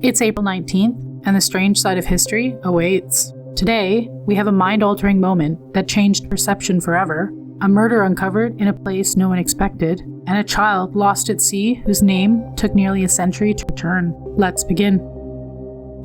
It's April 19th, and the strange side of history awaits. Today, we have a mind-altering moment that changed perception forever, a murder uncovered in a place no one expected, and a child lost at sea whose name took nearly a century to return. Let's begin.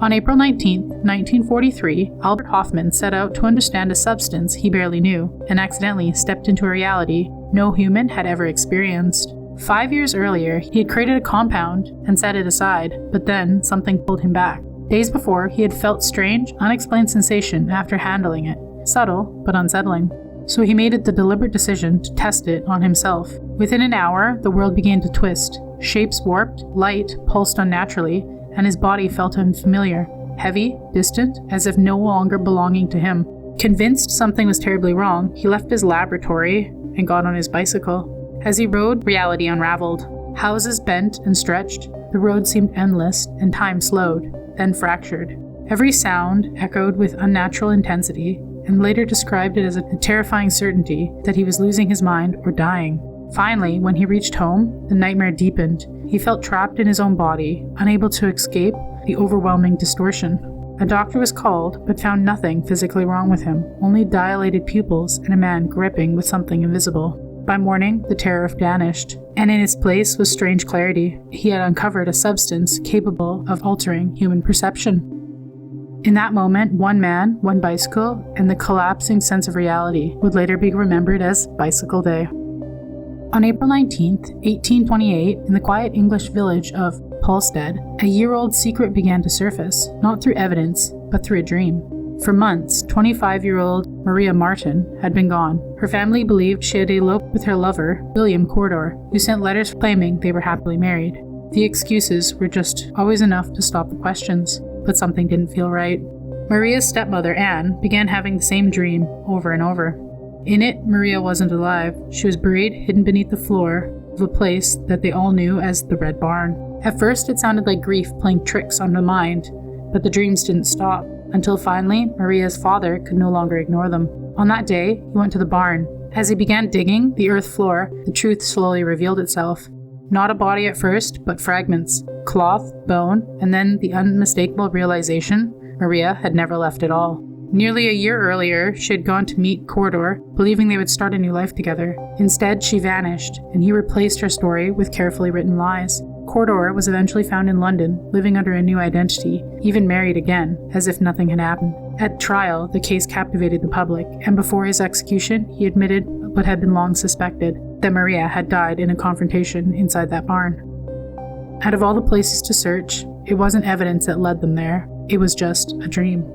On April 19, 1943, Albert Hofmann set out to understand a substance he barely knew, and accidentally stepped into a reality no human had ever experienced. 5 years earlier, he had created a compound and set it aside, but then something pulled him back. Days before, he had felt strange, unexplained sensation after handling it. Subtle, but unsettling. So he made it the deliberate decision to test it on himself. Within an hour, the world began to twist. Shapes warped, light pulsed unnaturally, and his body felt unfamiliar, heavy, distant, as if no longer belonging to him. Convinced something was terribly wrong, he left his laboratory and got on his bicycle. As he rode, reality unraveled. Houses bent and stretched, the road seemed endless, and time slowed, then fractured. Every sound echoed with unnatural intensity, and later described it as a terrifying certainty that he was losing his mind or dying. Finally, when he reached home, the nightmare deepened. He felt trapped in his own body, unable to escape the overwhelming distortion. A doctor was called, but found nothing physically wrong with him, only dilated pupils and a man gripping with something invisible. By morning, the terror vanished, and in its place was strange clarity. He had uncovered a substance capable of altering human perception. In that moment, one man, one bicycle, and the collapsing sense of reality would later be remembered as Bicycle Day. On April 19, 1828, in the quiet English village of Polstead, a year-old secret began to surface, not through evidence, but through a dream. For months, 25-year-old Maria Martin had been gone. Her family believed she had eloped with her lover, William Corridor, who sent letters claiming they were happily married. The excuses were just always enough to stop the questions, but something didn't feel right. Maria's stepmother, Anne, began having the same dream over and over. In it, Maria wasn't alive. She was buried, hidden beneath the floor of a place that they all knew as the Red Barn. At first, it sounded like grief playing tricks on the mind, but the dreams didn't stop, until finally, Maria's father could no longer ignore them. On that day, he went to the barn. As he began digging the earth floor, the truth slowly revealed itself. Not a body at first, but fragments, cloth, bone, and then the unmistakable realization Maria had never left at all. Nearly a year earlier, she had gone to meet Corridor, believing they would start a new life together. Instead, she vanished, and he replaced her story with carefully written lies. Corridor was eventually found in London, living under a new identity, even married again, as if nothing had happened. At trial, the case captivated the public, and before his execution, he admitted what had been long suspected, that Maria had died in a confrontation inside that barn. Out of all the places to search, it wasn't evidence that led them there. It was just a dream.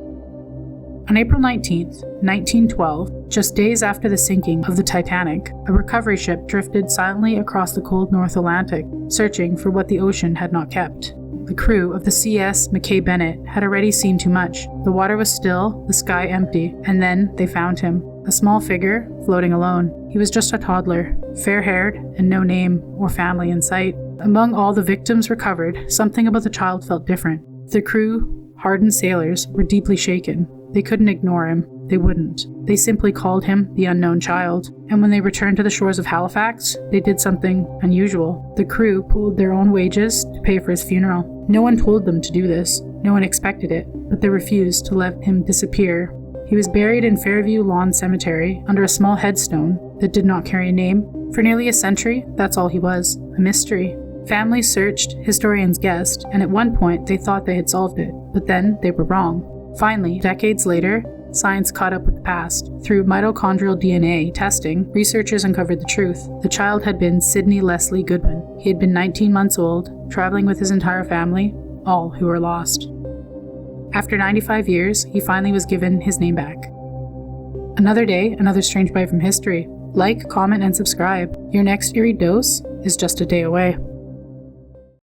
On April 19, 1912, just days after the sinking of the Titanic, a recovery ship drifted silently across the cold North Atlantic, searching for what the ocean had not kept. The crew of the CS Mackay Bennett had already seen too much. The water was still, the sky empty, and then they found him, a small figure floating alone. He was just a toddler, fair-haired, and no name or family in sight. Among all the victims recovered, something about the child felt different. The crew, hardened sailors, were deeply shaken. They couldn't ignore him. They wouldn't. They simply called him the unknown child. And when they returned to the shores of Halifax, they did something unusual. The crew pooled their own wages to pay for his funeral. No one told them to do this. No one expected it, but they refused to let him disappear. He was buried in Fairview Lawn Cemetery under a small headstone that did not carry a name. For nearly a century, that's all he was, a mystery. Families searched, historians guessed, and at one point they thought they had solved it, but then they were wrong. Finally, decades later, science caught up with the past. Through mitochondrial DNA testing, researchers uncovered the truth. The child had been Sidney Leslie Goodwin. He had been 19 months old, traveling with his entire family, all who were lost. After 95 years, he finally was given his name back. Another day, another strange bite from history. Like, comment, and subscribe. Your next eerie dose is just a day away.